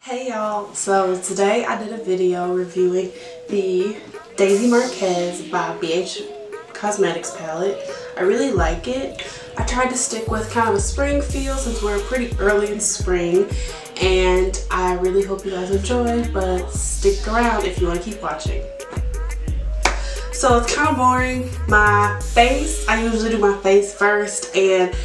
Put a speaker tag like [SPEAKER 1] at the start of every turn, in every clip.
[SPEAKER 1] Hey y'all, so today I did a video reviewing the Daisy Marquez by BH Cosmetics palette. I really like it. I tried to stick with kind of a spring feel since we're pretty early in spring, and I really hope you guys enjoy, but stick around if you want to keep watching. So it's kind of boring. My face, I usually do my face first, and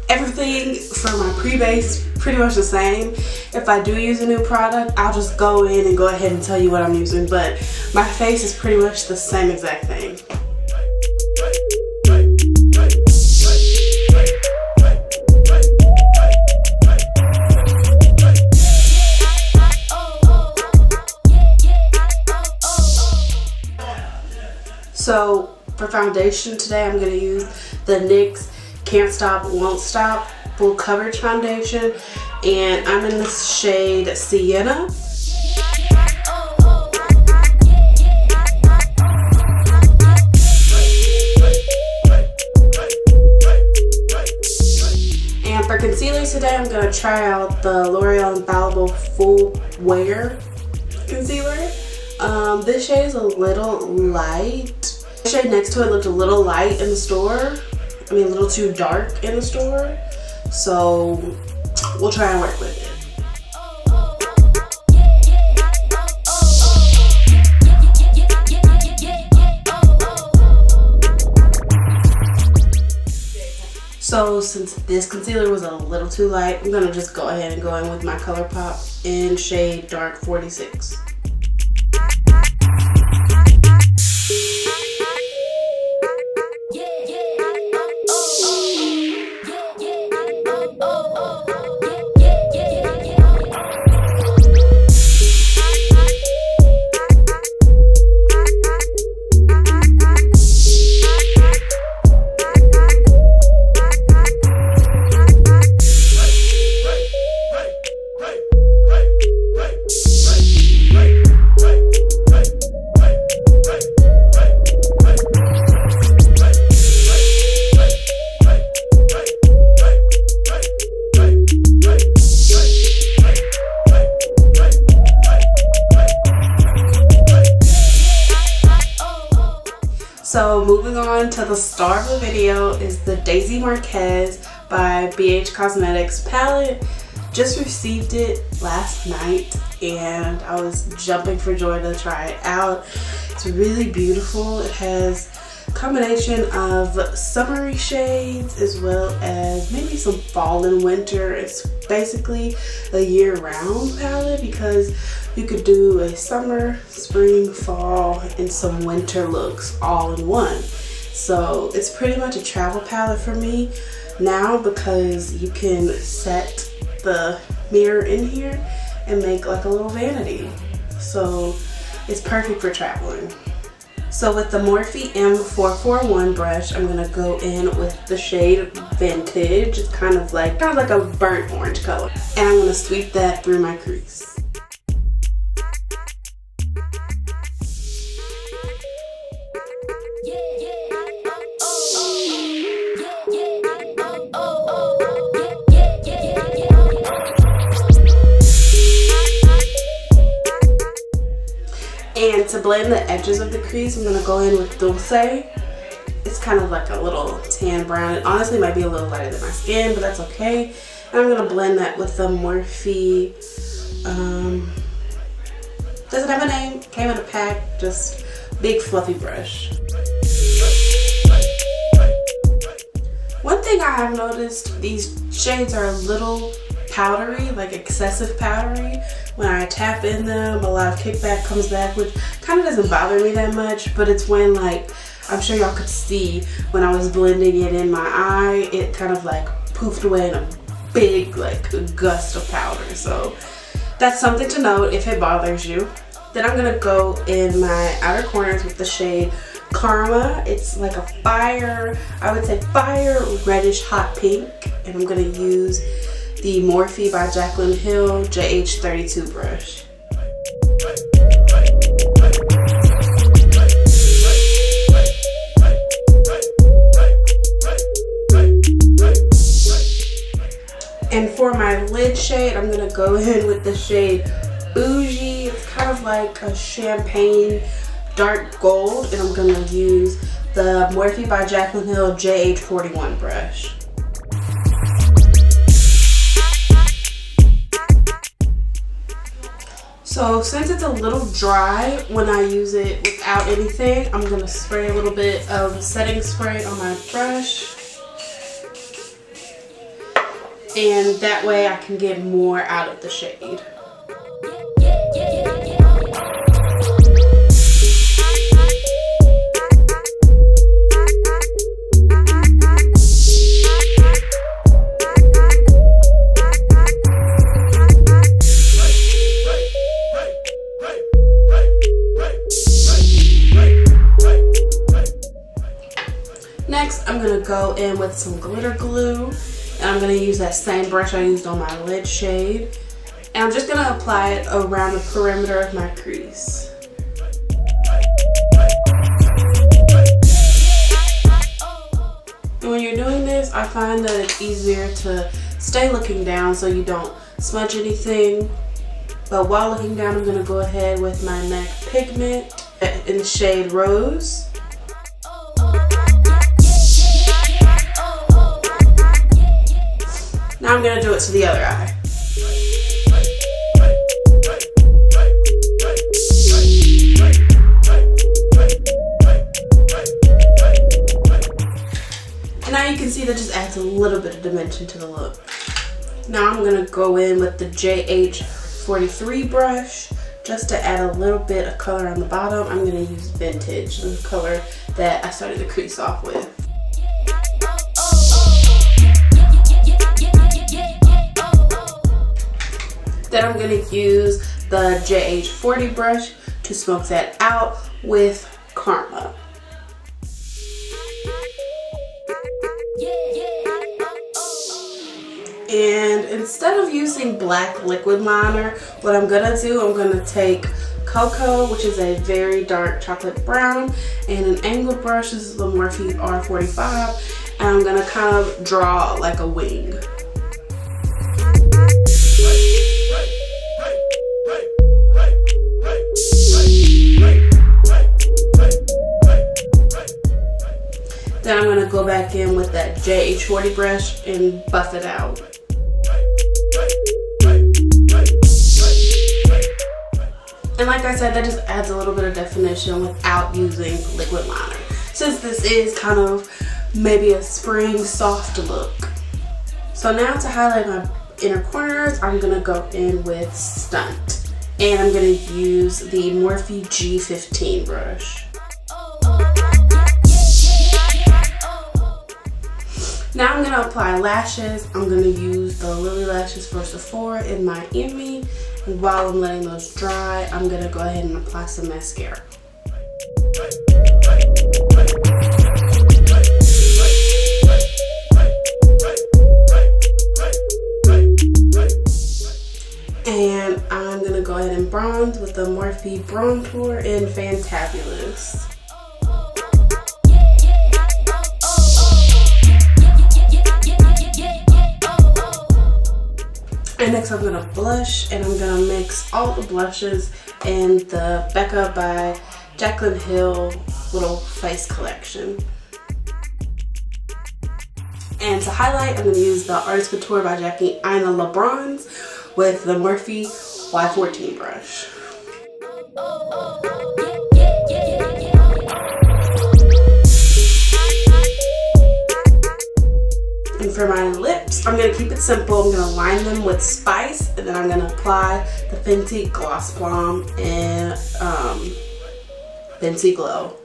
[SPEAKER 1] everything for my pre-base is pretty much the same. If I do use a new product, I'll just go in and go ahead and tell you what I'm using, but my face is pretty much the same exact thing. So for foundation today, I'm going to use the NYX Can't Stop, Won't Stop Full Coverage Foundation, and I'm in the shade Sienna. And for concealer today, I'm going to try out the L'Oreal Infallible Full Wear Concealer. This shade is a little light. The shade next to it looked a little light in the store. I mean, a little too dark in the store. So we'll try and work with it. So since this concealer was a little too light, I'm gonna just go ahead and go in with my ColourPop in shade Dark 46. So moving on to the star of the video is the Daisy Marquez by BH Cosmetics palette. Just received it last night and I was jumping for joy to try it out. It's really beautiful. It has a combination of summery shades as well as maybe some fall and winter. It's basically a year-round palette because you could do a summer, spring, fall, and some winter looks all in one. So it's pretty much a travel palette for me now because you can set the mirror in here and make like a little vanity. So it's perfect for traveling. So with the Morphe M441 brush, I'm gonna go in with the shade Vintage. It's kind of like a burnt orange color. And I'm gonna sweep that through my crease. And to blend the edges of the crease, I'm going to go in with Dulce. It's kind of like a little tan brown. It honestly might be a little lighter than my skin, but that's okay. And I'm going to blend that with the Morphe, doesn't have a name, came in a pack, just big fluffy brush. One thing I have noticed, these shades are a little powdery, like excessive powdery. When I tap in them, a lot of kickback comes back, which kind of doesn't bother me that much, but it's when, like, I'm sure y'all could see when I was blending it in my eye, it kind of like poofed away in a big like gust of powder. So that's something to note if it bothers you. Then I'm gonna go in my outer corners with the shade Karma. It's like a fire, I would say fire reddish hot pink, and I'm gonna use the Morphe by Jaclyn Hill JH32 brush. And for my lid shade, I'm going to go in with the shade bougie. It's kind of like a champagne dark gold, and I'm gonna use the Morphe by Jaclyn Hill JH41 brush. So since it's a little dry when I use it without anything, I'm gonna spray a little bit of setting spray on my brush. And that way I can get more out of the shade. Next, I'm gonna go in with some glitter glue, and I'm gonna use that same brush I used on my lid shade, and I'm just gonna apply it around the perimeter of my crease. And when you're doing this, I find that it's easier to stay looking down so you don't smudge anything. But while looking down, I'm gonna go ahead with my MAC pigment in the shade Rose. Now I'm gonna do it to the other eye. And now you can see that just adds a little bit of dimension to the look. Now I'm gonna go in with the JH43 brush just to add a little bit of color on the bottom. I'm gonna use Vintage, the color that I started the crease off with. Then I'm going to use the JH40 brush to smoke that out with Karma. And instead of using black liquid liner, what I'm going to do, I'm going to take Cocoa, which is a very dark chocolate brown, and an angled brush. This is the Morphe R45, and I'm going to kind of draw like a wing. Then I'm going to go back in with that JH40 brush and buff it out. And like I said, that just adds a little bit of definition without using liquid liner, since this is kind of maybe a spring soft look. So now to highlight my inner corners, I'm going to go in with Stunt. And I'm going to use the Morphe G15 brush. Now I'm going to apply lashes. I'm going to use the Lily Lashes for Sephora in Miami. And while I'm letting those dry, I'm going to go ahead and apply some mascara. And I'm going to go ahead and bronze with the Morphe Bronzer in Fantabulous. And next I'm going to blush, and I'm going to mix all the blushes in the Becca by Jaclyn Hill little face collection. And to highlight, I'm going to use the Artist Couture by Jackie Aina LeBron's with the Morphe Y14 brush. And for my lips, I'm going to keep it simple. I'm going to line them with Spice, and then I'm going to apply the Fenty Gloss Bomb and Fenty Glow.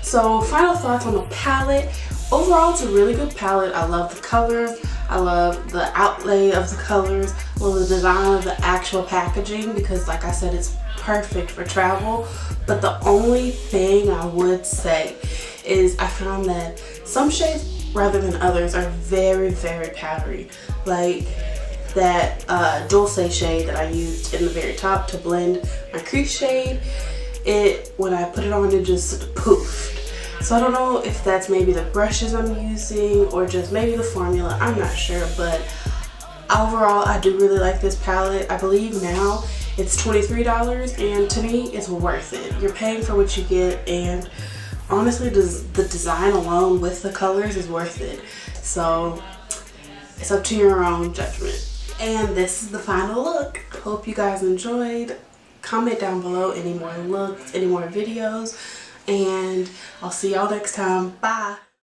[SPEAKER 1] So final thoughts on the palette. Overall, it's a really good palette. I love the colors. I love the outlay of the colors. I love the design of the actual packaging because, like I said, it's perfect for travel. But the only thing I would say is I found that some shades rather than others are very, very powdery. Like that Dulce shade that I used in the very top to blend my crease shade, when I put it on, it just poofed. So I don't know if that's maybe the brushes I'm using or just maybe the formula, I'm not sure, but overall I do really like this palette. I believe now it's $23, and to me it's worth it. You're paying for what you get, and honestly the design alone with the colors is worth it. So it's up to your own judgment. And this is the final look. Hope you guys enjoyed. Comment down below any more looks, any more videos, and I'll see y'all next time. Bye.